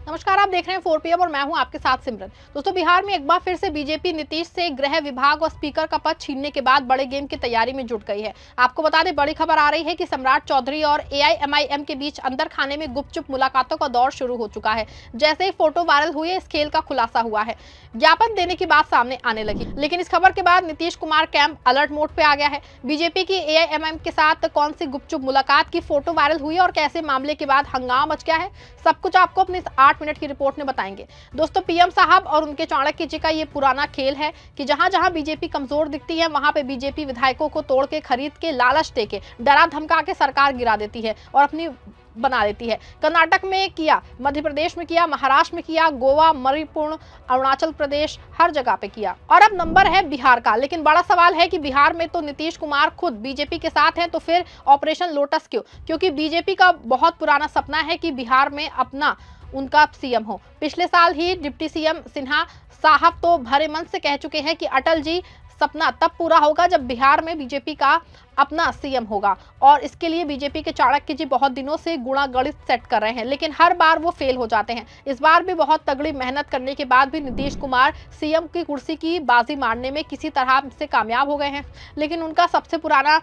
नमस्कार, आप देख रहे हैं 4 PM और मैं हूं आपके साथ सिमरन। दोस्तों, बिहार में एक बार फिर से बीजेपी नीतीश से गृह विभाग और स्पीकर का पद छीनने के बाद बड़े गेम की तैयारी में जुट गई है। आपको बता दें, बड़ी खबर आ रही है कि सम्राट चौधरी और एआईएमआईएम के बीच अंदर खाने में गुपचुप मुलाकातों का दौर शुरू हो चुका है। जैसे ही फोटो वायरल हुई, इस खेल का खुलासा हुआ है, ज्ञापन देने की बात सामने आने लगी। लेकिन इस खबर के बाद Nitish Kumar camp alert mode पे आ गया है। बीजेपी की एआईएमआईएम के साथ कौन सी गुपचुप मुलाकात की फोटो वायरल हुई और कैसे मामले के बाद हंगामा मच गया है, सब कुछ आपको अपनी 8 मिनट की रिपोर्ट में बताएंगे। दोस्तों, पीएम साहब और उनके चाणक्य जी का ये पुराना खेल है कि जहां जहां बीजेपी कमजोर दिखती है, वहां पे बीजेपी विधायकों को तोड़ के, खरीद के, लालच दे के, डरा धमका के सरकार गिरा देती है और अपनी बना देती है। कर्नाटक में किया, मध्य प्रदेश में किया, महाराष्ट्र में किया, गोवा, मणिपुर, अरुणाचल प्रदेश, हर जगह पे किया। और अब नंबर है बिहार का। लेकिन बड़ा सवाल है कि बिहार में तो नीतीश कुमार खुद बीजेपी के साथ हैं, तो फिर ऑपरेशन लोटस क्यों? क्योंकि बीजेपी का बहुत पुराना सपना है कि बिहार में अपना उनका सीएम हो। पिछले साल ही डिप्टी सीएम सिन्हा साहब तो भरे मन से कह चुके हैं कि अटल जी सपना तब पूरा होगा जब बिहार में बीजेपी का अपना सीएम होगा। और इसके लिए बीजेपी के चाणक्य जी बहुत दिनों से गुणा गणित सेट कर रहे हैं, लेकिन हर बार वो फेल हो जाते हैं। इस बार भी बहुत तगड़ी मेहनत करने के बाद भी नीतीश कुमार सीएम की कुर्सी की बाजी मारने में किसी तरह से कामयाब हो गए हैं। लेकिन उनका सबसे पुराना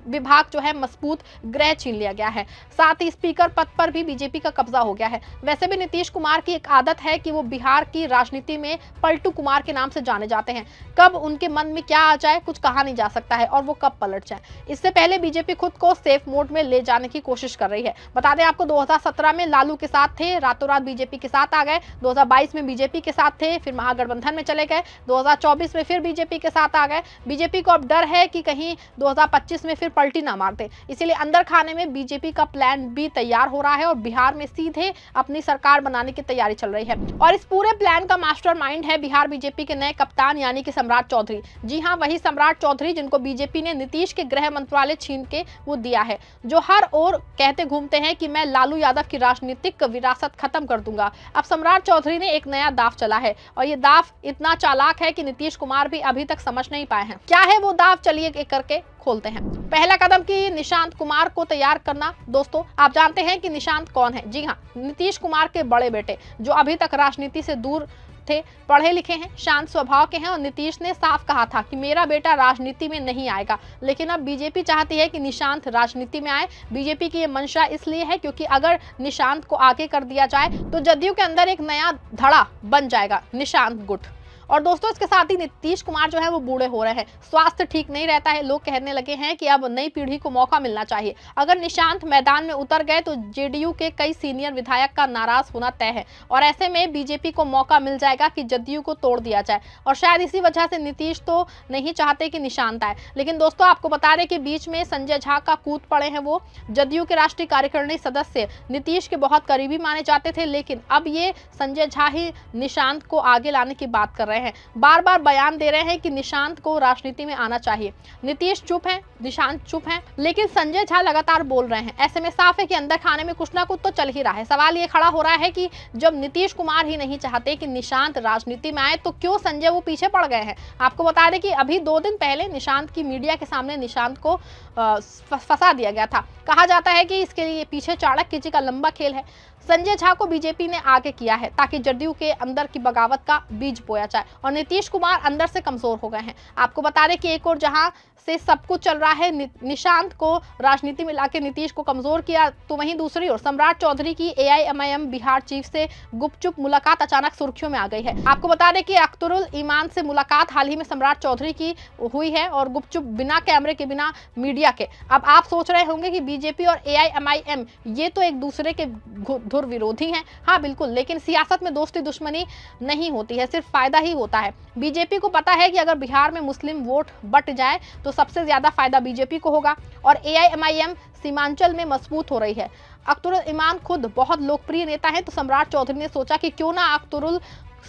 विभाग जो है, मजबूत गृह छीन लिया गया है। साथ ही स्पीकर पद पर भी बीजेपी का कब्जा हो गया है। वैसे भी नीतीश कुमार की एक आदत है कि वो बिहार की राजनीति में पलटू कुमार के नाम से जाने जाते हैं। कब उनके मन में क्या आ जाए, कुछ कहा नहीं जा सकता है, और वो कब पलट जाए। इससे पहले बीजेपी खुद को सेफ मोड में ले जाने की कोशिश कर रही है। बता दें आपको, 2017 में लालू के साथ थे, रातों रात बीजेपी के साथ आ गए। 2022 में बीजेपी के साथ थे, फिर महागठबंधन में चले गए। 2024 में फिर बीजेपी के साथ आ गए। बीजेपी को अब डर है कि कहीं 2025 में फिर पलटी ना मारते, इसीलिए अंदर खाने में बीजेपी का प्लान बी तैयार हो रहा है और बिहार में सीधे अपनी सरकार बनाने की तैयारी चल रही है। और इस पूरे प्लान का मास्टरमाइंड है बिहार बीजेपी के नए कप्तान, यानी कि सम्राट चौधरी। जी हाँ, वही सम्राट चौधरी जिनको बीजेपी ने नीतीश के गृह मंत्रालय छीन के वो दिया है, जो हर ओर कहते घूमते हैं कि मैं लालू यादव की राजनीतिक विरासत खत्म कर दूंगा। अब सम्राट चौधरी ने एक नया दाव चला है और ये दाव इतना चालाक है कि नीतीश कुमार भी अभी तक समझ नहीं पाए हैं। क्या है वो दाव, चलिए एक करके खोलते हैं। पहला कदम की निशांत कुमार को तैयार करना। दोस्तों, आप जानते हैं कि निशांत कौन है? जी हाँ, नीतीश कुमार के बड़े बेटे, जो अभी तक राजनीति से दूर थे, पढ़े लिखे हैं, शांत स्वभाव के हैं। और नीतीश ने साफ कहा था कि मेरा बेटा राजनीति में नहीं आएगा। लेकिन अब बीजेपी चाहती है कि निशांत राजनीति में आए। बीजेपी की ये मंशा इसलिए है क्योंकि अगर निशांत को आगे कर दिया जाए तो जदयू के अंदर एक नया धड़ा बन जाएगा, निशांत गुट। और दोस्तों, इसके साथ ही नीतीश कुमार जो है वो बूढ़े हो रहे हैं, स्वास्थ्य ठीक नहीं रहता है। लोग कहने लगे हैं कि अब नई पीढ़ी को मौका मिलना चाहिए। अगर निशांत मैदान में उतर गए तो जेडीयू के कई सीनियर विधायक का नाराज होना तय है और ऐसे में बीजेपी को मौका मिल जाएगा कि जदयू को तोड़ दिया जाए। और शायद इसी वजह से नीतीश तो नहीं चाहते कि निशांत आए। लेकिन दोस्तों, आपको बता दें कि बीच में संजय झा का कूद पड़े हैं। वो जदयू के राष्ट्रीय कार्यकारिणी सदस्य, नीतीश के बहुत करीबी माने जाते थे, लेकिन अब ये संजय झा ही निशांत को आगे लाने की बात कर रहे हैं। बार बार बयान दे रहे हैं कि निशांत को राजनीति में आना चाहिए। नीतीश चुप है, निशांत चुप है, लेकिन संजय झा लगातार बोल रहे हैं। ऐसे में साफ है कि अंदर खाने में कुछ ना कुछ तो चल ही रहा है। सवाल ये खड़ा हो रहा है कि जब नीतीश कुमार ही नहीं चाहते कि निशांत राजनीति में आए, तो क्यों संजय वो पीछे पड़ गए हैं? आपको बता दें कि अभी 2 दिन पहले निशांत की मीडिया के सामने निशांत को फंसा दिया गया था। कहा जाता है कि इसके लिए पीछे चाणक्य जी का लंबा खेल है। संजय झा को बीजेपी ने आगे किया है ताकि जदयू के अंदर की बगावत का बीज बोया जाए। और नीतीश कुमार अंदर से कमजोर हो गए हैं। आपको बता दें कि एक और जहां से सब कुछ चल रहा है, निशांत को राजनीति में लाके नीतीश को कमजोर किया, तो वहीं दूसरी ओर सम्राट चौधरी की एआईएमआईएम बिहार चीफ से गुपचुप मुलाकात अचानक सुर्खियों में आ गई है। आपको बता दें कि अख्तरुल ईमान से मुलाकात हाल ही में सम्राट चौधरी की हुई है और गुपचुप, बिना कैमरे के, बिना मीडिया के। अब आप सोच रहे होंगे कि बीजेपी और एआईएमआईएम ये तो एक दूसरे के धुर विरोधी हैं। हाँ बिल्कुल, लेकिन सियासत में दोस्ती दुश्मनी नहीं होती है, सिर्फ फायदा ही होता है। बीजेपी को पता है कि अगर बिहार में मुस्लिम वोट बट जाए तो सबसे ज्यादा फायदा बीजेपी को होगा और एआईएमआईएम सीमांचल में मजबूत हो रही है। अख्तरुल ईमान खुद बहुत लोकप्रिय नेता हैं, तो सम्राट चौधरी ने सोचा कि क्यों ना अख्तरुल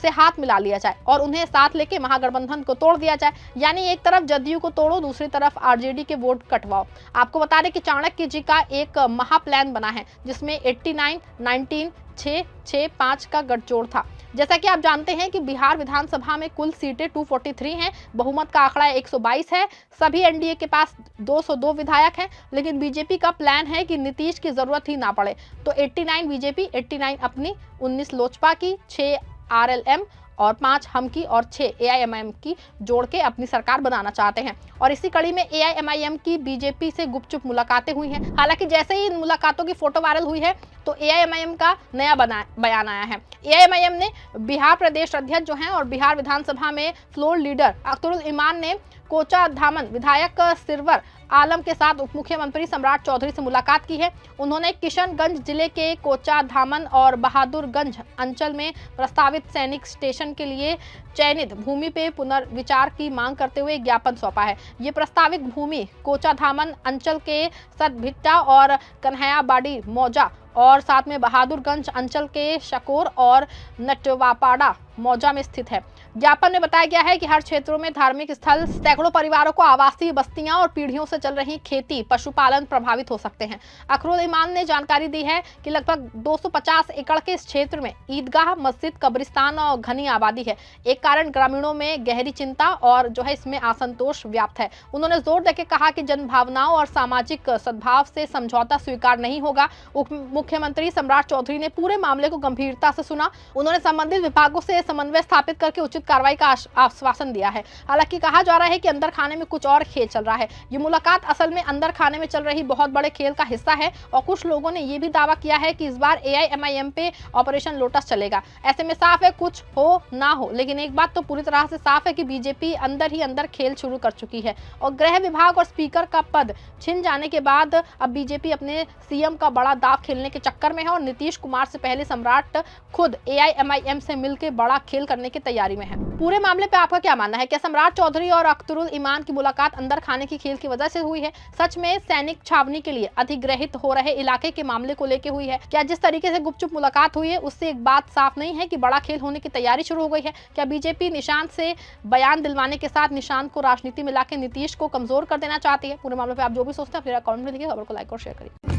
से हाथ मिला लिया जाए और उन्हें साथ लेके महागठबंधन को तोड़ दिया जाए। यानी एक तरफ जदयू को तोड़ो, दूसरी तरफ आरजेडी के वोट कटवाओ। आपको बता दें कि चाणक्य जी का एक महा प्लान बना है जिसमें 89, 19, 6-6-5 का गठजोड़ था। जैसा कि आप जानते हैं कि बिहार विधानसभा में कुल सीटें 243 हैं, बहुमत का आंकड़ा 122 है, सभी एनडीए के पास 202 विधायक हैं, लेकिन बीजेपी का प्लान है कि नीतीश की जरूरत ही ना पड़े तो 89 बीजेपी, 89 अपनी, 19 लोजपा की, 6 आरएलएम और 5 हम की और 6 एआईएमआईएम की जोड़ के अपनी सरकार बनाना चाहते हैं। और इसी कड़ी में एआईएमआईएम की बीजेपी से गुपचुप मुलाकातें हुई हैं। हालांकि जैसे ही इन मुलाकातों की फोटो वायरल हुई है तो एआईएमआईएम का नया बयान आया है। एआईएमआईएम ने बिहार प्रदेश अध्यक्ष जो हैं और बिहार विधानसभा में फ्लोर लीडर अख्तरुल इमान ने कोचा धामन विधायक सिरवर आलम के साथ उप मुख्यमंत्री सम्राट चौधरी से मुलाकात की है। उन्होंने किशनगंज जिले के कोचा धामन और बहादुरगंज अंचल में प्रस्तावित सैनिक स्टेशन के लिए चयनित भूमि पे पुनर्विचार की मांग करते हुए ज्ञापन सौंपा है। ये प्रस्तावित भूमि कोचा धामन अंचल के सतभिट्टा और कन्हैयाबाड़ी मौजा और साथ में बहादुरगंज अंचल के शकोर और नटवापाड़ा मौजा में स्थित है। ज्ञापन में बताया गया है कि हर क्षेत्रों में धार्मिक स्थल, सैकड़ों परिवारों को आवासीय बस्तियां और पीढ़ियों से चल रही खेती, पशुपालन प्रभावित हो सकते हैं। अख्तरुल इमान ने जानकारी दी है कि लगभग 250 एकड़ के इस क्षेत्र में ईदगाह, मस्जिद, कब्रिस्तान और घनी आबादी है। एक कारण ग्रामीणों में गहरी चिंता और जो है इसमें असंतोष व्याप्त है। उन्होंने जोर देकर कहा कि जनभावनाओं और सामाजिक सद्भाव से समझौता स्वीकार नहीं होगा। उप मुख्यमंत्री सम्राट चौधरी ने पूरे मामले को गंभीरता से सुना। उन्होंने संबंधित विभागों से समन्वय स्थापित करके उचित कार्रवाई का आश्वासन दिया है। हालांकि कहा जा रहा है कि अंदर खाने में कुछ और खेल चल रहा है। ये मुलाकात असल में अंदर खाने में चल रही बहुत बड़े खेल का हिस्सा है और कुछ लोगों ने ये भी दावा किया है कि इस बार एआईएमआईएम पे ऑपरेशन लोटस चलेगा। ऐसे में साफ है कुछ हो ना हो, लेकिन एक बात तो पूरी तरह से साफ है कि बीजेपी अंदर ही अंदर खेल शुरू कर चुकी है और गृह विभाग और स्पीकर का पद छिन जाने के बाद अब बीजेपी अपने सीएम का बड़ा दाव खेलने के चक्कर में है और नीतीश कुमार से पहले सम्राट खुद एआईएमआईएम से मिलकर बड़ा खेल करने की तैयारी में है। पूरे मामले पे आपका क्या मानना है? क्या सम्राट चौधरी और अख्तरुल इमान की मुलाकात अंदर खाने की खेल की वजह से हुई है? सच में सैनिक छावनी के लिए अधिग्रहित हो रहे इलाके के मामले को लेकर हुई है? क्या जिस तरीके से गुपचुप मुलाकात हुई है उससे एक बात साफ नहीं है कि बड़ा खेल होने की तैयारी शुरू हो गई है? क्या बीजेपी निशांत से बयान दिलवाने के साथ निशांत को राजनीति में लाके नीतीश को कमजोर कर देना चाहती है? पूरे मामले पे आप जो भी सोचते हैं अपने कमेंट में लिखिए, खबर को लाइक और शेयर करिए।